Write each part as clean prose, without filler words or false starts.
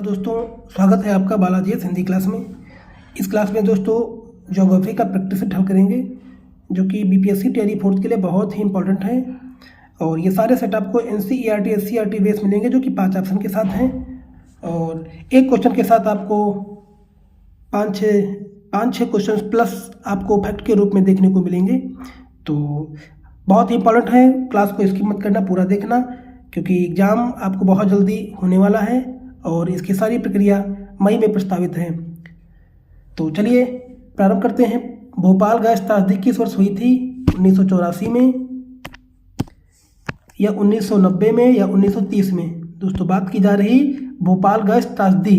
दोस्तों, स्वागत है आपका बालाजी हिंदी क्लास में। इस क्लास में दोस्तों ज्योग्राफी का प्रैक्टिस हल करेंगे, जो कि बीपीएससी टीआरई फोर्थ के लिए बहुत ही इंपॉर्टेंट है। और ये सारे सेट आपको एनसीईआरटी एससीईआरटी बेस मिलेंगे, जो कि 5 ऑप्शन के साथ हैं। और एक क्वेश्चन के साथ आपको पाँच छः क्वेश्चन प्लस आपको फैक्ट के रूप में देखने को मिलेंगे। तो बहुत ही इंपॉर्टेंट है, क्लास को स्किप मत करना, पूरा देखना, क्योंकि एग्ज़ाम आपको बहुत जल्दी होने वाला है और इसकी सारी प्रक्रिया मई में प्रस्तावित है। तो चलिए प्रारंभ करते हैं। भोपाल गैस त्रासदी किस वर्ष हुई थी? 1984 में या 1990 में या 1930 में? दोस्तों बात की जा रही भोपाल गैस त्रासदी।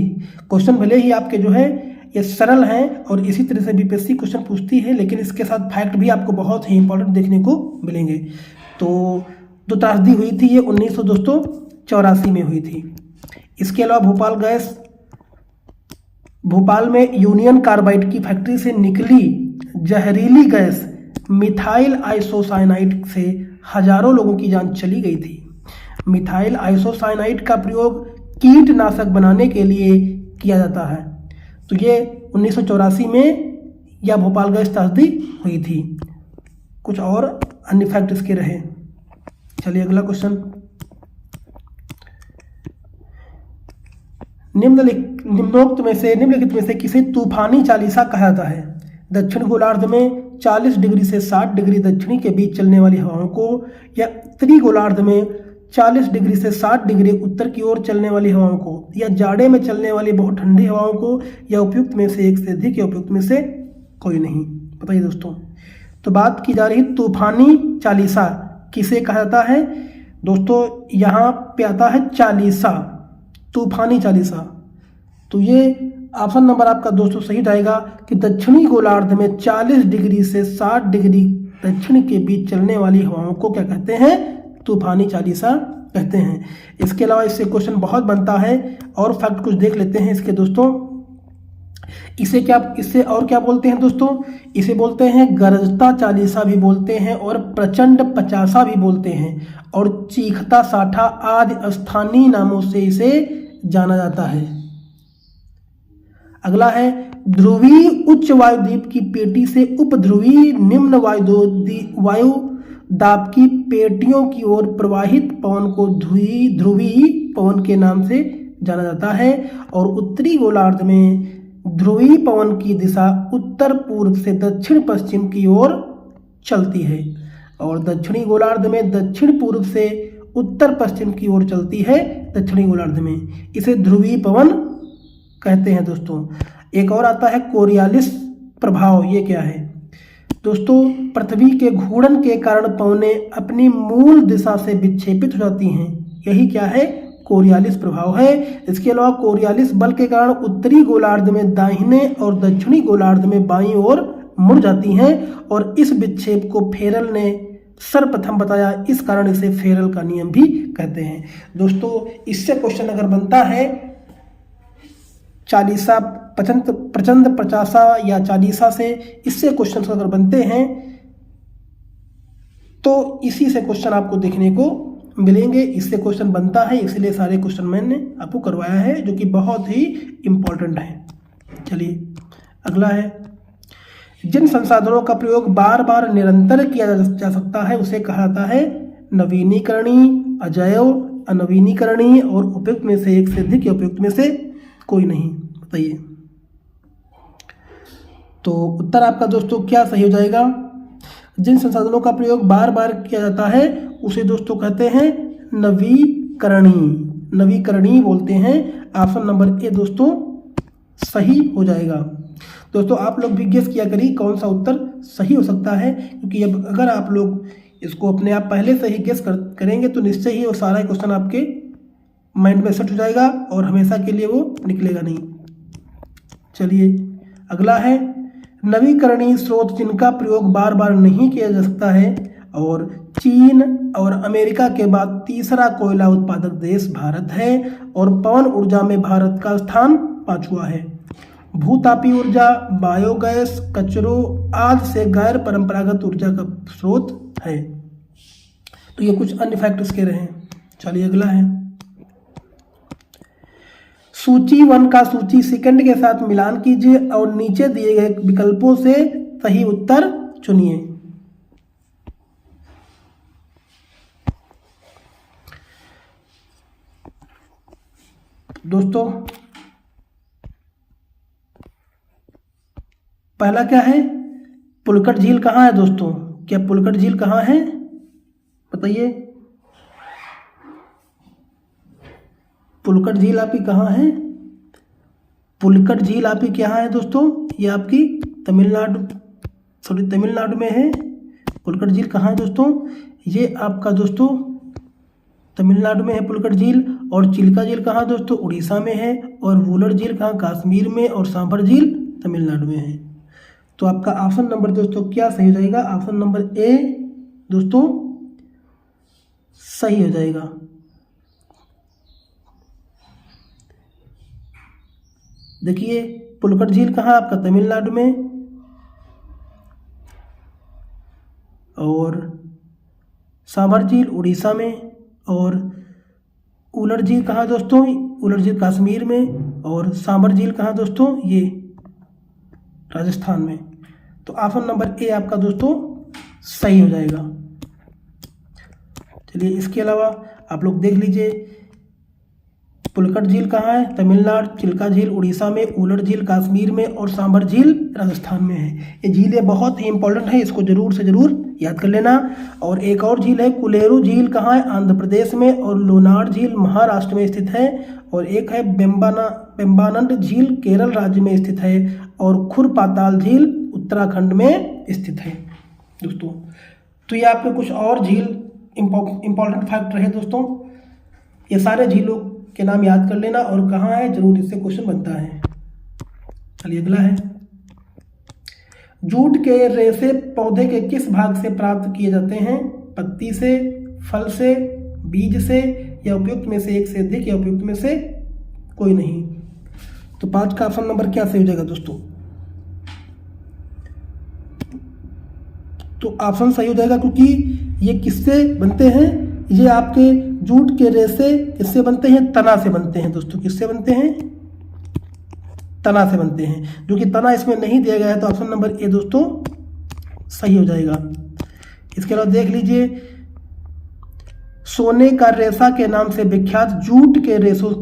क्वेश्चन भले ही आपके जो है ये सरल हैं और इसी तरह से बीपीएससी क्वेश्चन पूछती है, लेकिन इसके साथ फैक्ट भी आपको बहुत ही इंपॉर्टेंट देखने को मिलेंगे। तो जो त्रासदी हुई थी ये 1984 में हुई थी। इसके अलावा भोपाल में यूनियन कार्बाइड की फैक्ट्री से निकली जहरीली गैस मिथाइल आइसोसाइनाइड से हजारों लोगों की जान चली गई थी। मिथाइल आइसोसाइनाइड का प्रयोग कीटनाशक बनाने के लिए किया जाता है। तो ये 1984 में यह भोपाल गैस त्रासदी हुई थी। कुछ और अन्य फैक्ट इसके रहे। चलिए अगला क्वेश्चन। निम्नलिखित में से किसे तूफानी चालीसा कहा जाता है? दक्षिण गोलार्ध में 40 डिग्री से 60 डिग्री दक्षिणी के बीच चलने वाली हवाओं को, या उत्तरी गोलार्ध में 40 डिग्री से 60 डिग्री उत्तर की ओर चलने वाली हवाओं को, या जाड़े में चलने वाली बहुत ठंडी हवाओं को, या उपयुक्त में से एक से अधिक, या उपयुक्त में से कोई नहीं? बताइए दोस्तों। तो बात की जा रही तूफानी चालीसा किसे कहा जाता है? दोस्तों यहाँ पे आता है चालीसा, तूफानी चालीसा। तो ये ऑप्शन नंबर आपका दोस्तों सही जाएगा कि दक्षिणी गोलार्ध में 40 डिग्री से 60 डिग्री दक्षिण के बीच चलने वाली हवाओं को क्या कहते हैं? तूफानी चालीसा कहते हैं। इसके अलावा इससे क्वेश्चन बहुत बनता है और फैक्ट कुछ देख लेते हैं इसके दोस्तों। इससे और क्या बोलते हैं दोस्तों? इसे बोलते हैं गरजता चालीसा भी बोलते हैं, और प्रचंड पचासा भी बोलते हैं, और चीखता साठा आदि स्थानीय नामों से इसे जाना जाता है। अगला है ध्रुवीय उच्च वायुद्वीप की पेटी से उपध्रुवीय निम्न वायु दाब की पेटियों की ओर प्रवाहित पवन को ध्रुवीय पवन के नाम से जाना जाता है। और उत्तरी गोलार्ध में ध्रुवीय पवन की दिशा उत्तर पूर्व से दक्षिण पश्चिम की ओर चलती है, और दक्षिणी गोलार्ध में दक्षिण पूर्व से उत्तर पश्चिम की ओर चलती है। दक्षिणी गोलार्ध में इसे ध्रुवीय पवन कहते हैं दोस्तों। एक और आता है कोरियालिस प्रभाव। ये क्या है दोस्तों? पृथ्वी के घूर्णन के कारण पवनें अपनी मूल दिशा से विक्षेपित हो जाती हैं। यही क्या है? कोरियालिस प्रभाव है। इसके अलावा कोरियालिस बल के कारण उत्तरी गोलार्ध में दाहिने और दक्षिणी गोलार्ध में बाईं ओर मुड़ जाती हैं, और इस विक्षेप को फेरल ने सर्वप्रथम बताया। इस कारण इसे फेरल का नियम भी कहते हैं। दोस्तों इससे क्वेश्चन अगर बनता है चालीसा, प्रचंड पचासा या चालीसा से, इससे क्वेश्चन अगर बनते हैं तो इसी से क्वेश्चन आपको देखने को मिलेंगे। इससे क्वेश्चन बनता है, इसलिए सारे क्वेश्चन मैंने आपको करवाया है, जो कि बहुत ही इंपॉर्टेंट है। चलिए अगला है, जिन संसाधनों का प्रयोग बार बार निरंतर किया जा सकता है उसे कहा जाता है नवीनीकरणीय, अजैव, अनवीनीकरणीय, और उपयुक्त में से एक से अधिक, या उपयुक्त में से कोई नहीं? बताइए। तो उत्तर आपका दोस्तों क्या सही हो जाएगा? जिन संसाधनों का प्रयोग बार बार किया जाता है उसे दोस्तों कहते हैं नवीकरणीय, नवीकरणीय बोलते हैं। ऑप्शन नंबर ए दोस्तों सही हो जाएगा। दोस्तों आप लोग भी गेस किया करिए कौन सा उत्तर सही हो सकता है, क्योंकि अब अगर आप लोग इसको अपने आप पहले से ही गेस करेंगे तो निश्चय ही वो सारा क्वेश्चन आपके माइंड में सेट हो जाएगा और हमेशा के लिए वो निकलेगा नहीं। चलिए अगला है, नवीकरणीय स्रोत जिनका प्रयोग बार बार नहीं किया जा सकता है, और चीन और अमेरिका के बाद तीसरा कोयला उत्पादक देश भारत है, और पवन ऊर्जा में भारत का स्थान 5वां है। भूतापी ऊर्जा, बायोगैस, कचरों आदि से गैर परंपरागत ऊर्जा का स्रोत है। तो ये कुछ अन्य फैक्ट इसके रहे। चलिए अगला है, सूची 1 का सूची सेकंड के साथ मिलान कीजिए और नीचे दिए गए विकल्पों से सही उत्तर चुनिए। दोस्तों पहला क्या है, पुलकट झील कहाँ है दोस्तों? क्या पुलकट झील कहाँ है बताइए? पुलकट झील आपकी कहाँ है? पुलकट झील आपकी कहाँ है दोस्तों? ये आपकी तमिलनाडु में है। पुलकट झील कहाँ है दोस्तों? ये आपका दोस्तों तमिलनाडु में है पुलकट झील। और चिल्का झील कहाँ दोस्तों? उड़ीसा में है। और वुलर झील कहाँ? कश्मीर में। और सांभर झील तमिलनाडु में है। तो आपका ऑप्शन नंबर दोस्तों क्या सही हो जाएगा? ऑप्शन नंबर ए दोस्तों सही हो जाएगा। देखिए पुलकट झील कहाँ? आपका तमिलनाडु में। और सांभर झील उड़ीसा में। और उलर झील कहाँ दोस्तों? उलर झील कश्मीर में। और सांभर झील कहाँ दोस्तों? ये राजस्थान में। तो ऑप्शन नंबर ए आपका दोस्तों सही हो जाएगा। चलिए इसके अलावा आप लोग देख लीजिए, पुलकट झील कहाँ है? तमिलनाडु। चिल्का झील उड़ीसा में। उलर झील कश्मीर में। और सांभर झील राजस्थान में है। ये झीलें बहुत ही इंपॉर्टेंट है, इसको जरूर से जरूर याद कर लेना। और एक और झील है कुलेरू झील कहाँ है? आंध्र प्रदेश में। और लोनार झील महाराष्ट्र में स्थित है। और एक है बेम्बानंद झील केरल राज्य में स्थित है। और खुरपाताल झील उत्तराखंड में स्थित है दोस्तों। तो ये आपके कुछ और झील इंपॉर्टेंट फैक्ट रहे दोस्तों। ये सारे झीलों के नाम याद कर लेना और कहाँ है, जरूर इससे क्वेश्चन बनता है। चलिए अगला है, जूट के रेशे पौधे के किस भाग से प्राप्त किए जाते हैं? पत्ती से, फल से, बीज से, या उपयुक्त में से एक से अधिक, या उपयुक्त में से कोई नहीं। तो 5 का ऑप्शन नंबर क्या सही हो जाएगा दोस्तों? तो ऑप्शन सही हो जाएगा, क्योंकि ये किससे बनते हैं? ये आपके जूट के रेशे किससे बनते हैं? तना से बनते हैं दोस्तों। किससे बनते हैं? तना से बनते हैं। जो कि तना इसमें नहीं दिया गया है, तो ऑप्शन नंबर ए दोस्तों सही हो जाएगा। इसके अलावा देख लीजिए, सोने का रेशा के नाम से विख्यात जूट के रेशों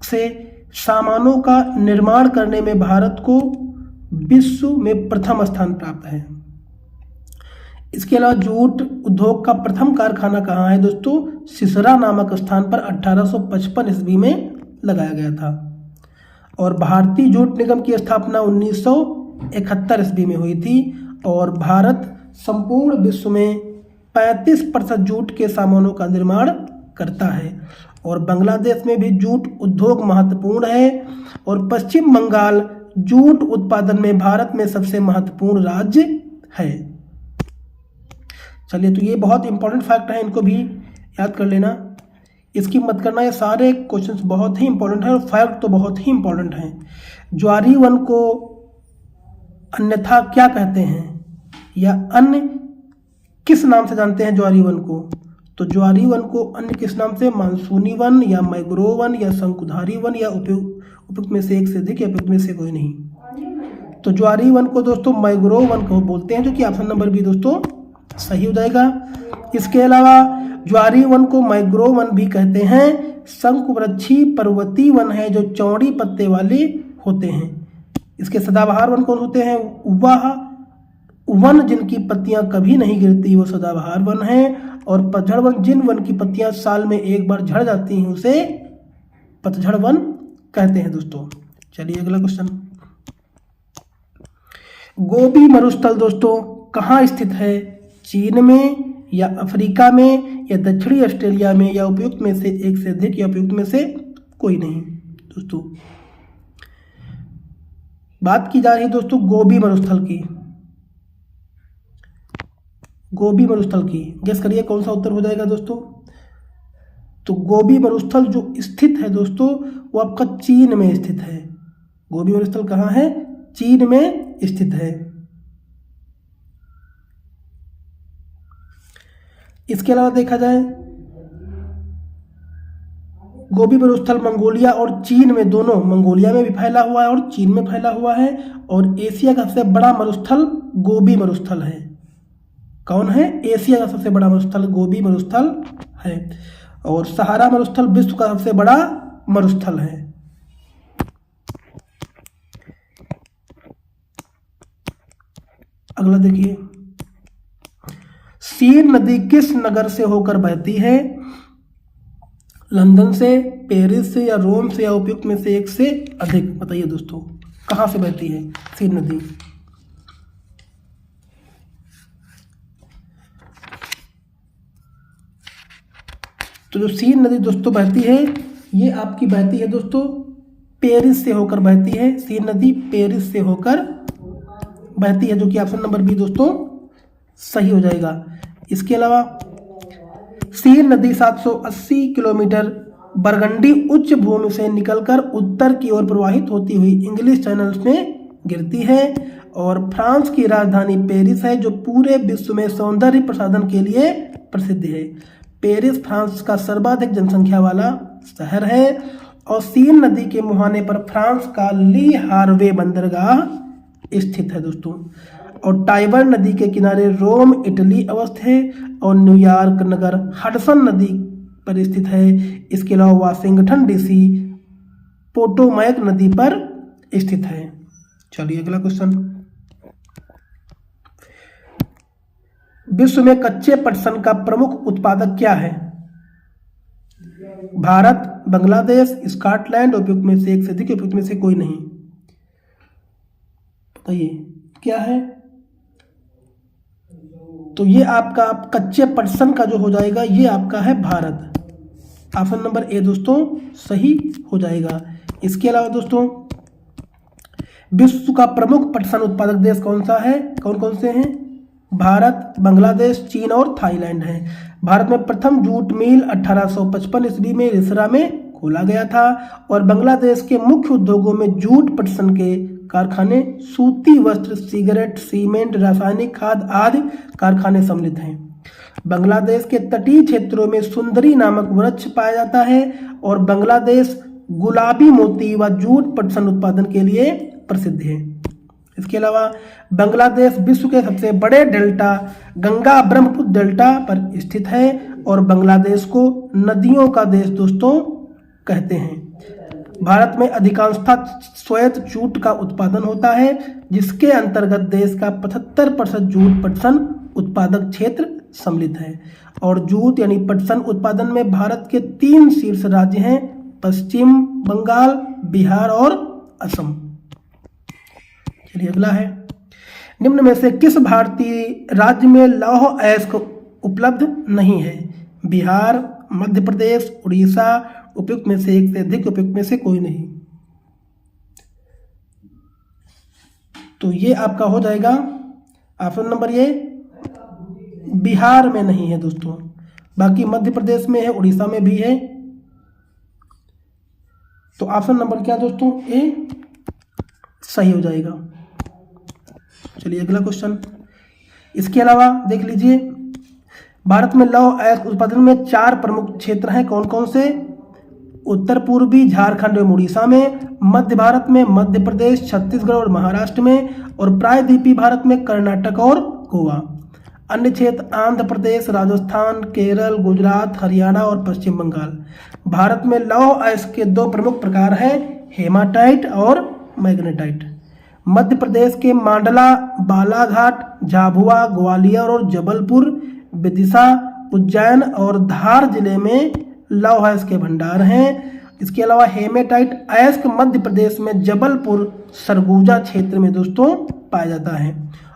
से सामानों का निर्माण करने में भारत को विश्व में प्रथम स्थान प्राप्त है। इसके अलावा जूट उद्योग का प्रथम कारखाना कहाँ है दोस्तों? सिसरा नामक स्थान पर 1855 ईस्वी में लगाया गया था। और भारतीय जूट निगम की स्थापना 1971 ईस्वी में हुई थी। और भारत संपूर्ण विश्व में 35% जूट के सामानों का निर्माण करता है। और बांग्लादेश में भी जूट उद्योग महत्वपूर्ण है। और पश्चिम बंगाल जूट उत्पादन में भारत में सबसे महत्वपूर्ण राज्य है। चलिए, तो ये बहुत इंपॉर्टेंट फैक्ट है, इनको भी याद कर लेना, इसकी मत करना। ये सारे क्वेश्चंस बहुत ही इंपॉर्टेंट हैं और फैक्ट तो बहुत ही इंपॉर्टेंट हैं। ज्वारी वन को अन्यथा क्या कहते हैं, या अन्य किस नाम से जानते हैं ज्वारी वन को? तो ज्वारी वन को अन्य किस नाम से? मानसूनी वन, या मैग्रोव वन, या शंकुधारी वन, या उपयुक्त में से एक से अधिक, या उपयुक्त में से कोई नहीं। तो ज्वारी वन को दोस्तों मैग्रोव वन को बोलते हैं, जो कि ऑप्शन नंबर बी दोस्तों सही हो जाएगा। इसके अलावा ज्वारी वन को मैग्रोव वन भी कहते हैं। शंकुवृक्षी पर्वतीय वन है जो चौड़ी पत्ते वाले होते हैं। इसके सदाबहार वन कौन होते हैं? वह वन जिनकी पत्तियां कभी नहीं गिरती वो सदाबहार वन है। और पतझड़ वन, जिन वन की पत्तियां साल में एक बार झड़ जाती हैं उसे पतझड़ वन कहते हैं दोस्तों। चलिए अगला क्वेश्चन, गोबी मरुस्थल दोस्तों कहाँ स्थित है? चीन में, या अफ्रीका में, या दक्षिणी ऑस्ट्रेलिया में, या उपयुक्त में से एक से अधिक, या उपयुक्त में से कोई नहीं। दोस्तों बात की जा रही है दोस्तों गोबी मरुस्थल की। गोबी मरुस्थल की गेस करिए कौन सा उत्तर हो जाएगा दोस्तों? तो गोबी मरुस्थल जो स्थित है दोस्तों वो आपका चीन में स्थित है। गोबी मरुस्थल कहाँ है? चीन में स्थित है। इसके अलावा देखा जाए गोबी मरुस्थल मंगोलिया और चीन में, दोनों मंगोलिया में भी फैला हुआ है और चीन में फैला हुआ है। और एशिया का सबसे बड़ा मरुस्थल गोबी मरुस्थल है। कौन है? एशिया का सबसे बड़ा मरुस्थल गोबी मरुस्थल है। और सहारा मरुस्थल विश्व का सबसे बड़ा मरुस्थल है। अगला देखिए, सीन नदी किस नगर से होकर बहती है? लंदन से, पेरिस से, या रोम से, या उपयुक्त में से एक से अधिक? बताइए दोस्तों, कहां से बहती है सीन नदी? तो जो सीन नदी दोस्तों बहती है, ये आपकी बहती है दोस्तों पेरिस से होकर बहती है। सीन नदी पेरिस से होकर बहती है, जो कि ऑप्शन नंबर बी दोस्तों सही हो जाएगा। इसके अलावा सीन नदी 780 किलोमीटर बरगंडी उच्च भूमि से निकलकर उत्तर की ओर प्रवाहित होती हुई इंग्लिश चैनल में गिरती है। और फ्रांस की राजधानी पेरिस है, जो पूरे विश्व में सौंदर्य प्रसाधन के लिए प्रसिद्ध है। पेरिस फ्रांस का सर्वाधिक जनसंख्या वाला शहर है। और सीन नदी के मुहाने पर फ्रांस का ली हार्वे बंदरगाह स्थित है दोस्तों। और टाइबर नदी के किनारे रोम इटली अवस्थित है। और न्यूयॉर्क नगर हडसन नदी पर स्थित है। इसके अलावा वाशिंगटन डीसी पोटोमैक नदी पर स्थित है। चलिए अगला क्वेश्चन, विश्व में कच्चे पटसन का प्रमुख उत्पादक क्या है? भारत, बांग्लादेश, स्कॉटलैंड, उपयुक्त में से एक से अधिक, उपयुक्त में से कोई नहीं? बताइए क्या है? तो ये आपका कच्चे पटसन का जो हो जाएगा, ये आपका है भारत। ऑप्शन नंबर ए दोस्तों सही हो जाएगा। इसके अलावा दोस्तों, विश्व का प्रमुख पटसन उत्पादक देश कौन सा है? कौन कौन से हैं? भारत, बांग्लादेश, चीन और थाईलैंड है। भारत में प्रथम जूट मिल 1855 ईस्वी में रिसरा में खोला गया था। और बांग्लादेश के मुख्य उद्योगों में जूट, पटसन के कारखाने, सूती वस्त्र, सिगरेट, सीमेंट, रासायनिक खाद आदि कारखाने सम्मिलित हैं। बांग्लादेश के तटीय क्षेत्रों में सुंदरी नामक वृक्ष पाया जाता है। और बांग्लादेश गुलाबी मोती व जूट पटसन उत्पादन के लिए प्रसिद्ध है। इसके अलावा बांग्लादेश विश्व के सबसे बड़े डेल्टा गंगा ब्रह्मपुत्र डेल्टा पर स्थित है। और बांग्लादेश को नदियों का देश दोस्तों कहते हैं। भारत में अधिकांशतः श्वेत जूट का उत्पादन होता है, जिसके अंतर्गत देश का 75% जूट पटसन उत्पादक क्षेत्र सम्मिलित है। और जूट यानी पटसन उत्पादन में भारत के 3 शीर्ष राज्य हैं, पश्चिम बंगाल, बिहार और असम। चलिए अगला है, निम्न में से किस भारतीय राज्य में लौह अयस्क उपलब्ध नहीं है? बिहार, मध्य प्रदेश, उड़ीसा, उपयुक्त में से एक से अधिक, उपयुक्त में से कोई नहीं? तो ये आपका हो जाएगा ऑप्शन नंबर ये, बिहार में नहीं है दोस्तों। बाकी मध्य प्रदेश में है, उड़ीसा में भी है। तो ऑप्शन नंबर क्या दोस्तों? ए सही हो जाएगा। चलिए अगला क्वेश्चन, इसके अलावा देख लीजिए, भारत में लौह अयस्क उत्पादन में 4 प्रमुख क्षेत्र हैं। कौन कौन से? उत्तर पूर्वी झारखंड एवं उड़ीसा में, मध्य भारत में मध्य प्रदेश, छत्तीसगढ़ और महाराष्ट्र में, और प्रायद्वीपीय भारत में कर्नाटक और गोवा। अन्य क्षेत्र आंध्र प्रदेश, राजस्थान, केरल, गुजरात, हरियाणा और पश्चिम बंगाल। भारत में लौह अयस्क के 2 प्रमुख प्रकार हैं, हेमाटाइट और मैग्नेटाइट। मध्य प्रदेश के मांडला, बालाघाट, झाबुआ, ग्वालियर और जबलपुर, विदिशा, उज्जैन और धार जिले में लौह अयस्क के भंडार हैं। इसके अलावा हेमेटाइट अयस्क मध्य प्रदेश में जबलपुर, सरगुजा क्षेत्र में दोस्तों पाया जाता है।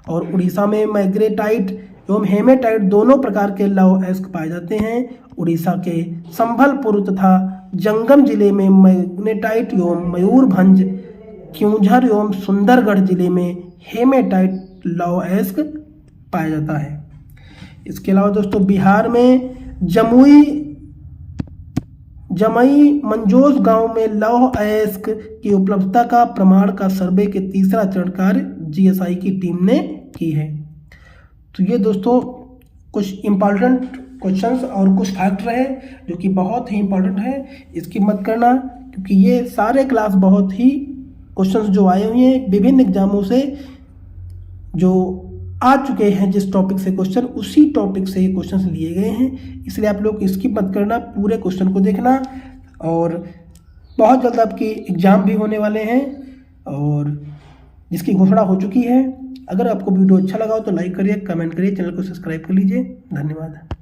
और उड़ीसा में मैग्नेटाइट एवं हेमेटाइट दोनों प्रकार के लौह अयस्क पाए जाते हैं। उड़ीसा के संबलपुर तथा जंगम जिले में मैग्नेटाइट एवं मयूरभंज, क्योंझर एवं सुंदरगढ़ जिले में हेमेटाइट लौह अयस्क पाया जाता है। इसके अलावा दोस्तों बिहार में जमई मंजोस गांव में लौह अयस्क की उपलब्धता का प्रमाण का सर्वे के 3रा चरण कार्य जीएसआई की टीम ने की है। तो ये दोस्तों कुछ इम्पॉर्टेंट क्वेश्चंस और कुछ फैक्ट रहे जो कि बहुत ही इंपॉर्टेंट है, इसकी मत करना, क्योंकि ये सारे क्लास बहुत ही क्वेश्चंस जो आए हुए हैं विभिन्न एग्जामों से, जो आ चुके हैं जिस टॉपिक से क्वेश्चन, उसी टॉपिक से ये क्वेश्चंस लिए गए हैं, इसलिए आप लोग इसकी मत करना, पूरे क्वेश्चन को देखना। और बहुत जल्द आपके एग्ज़ाम भी होने वाले हैं और जिसकी घोषणा हो चुकी है। अगर आपको वीडियो अच्छा लगा हो तो लाइक करिए, कमेंट करिए, चैनल को सब्सक्राइब कर लीजिए। धन्यवाद।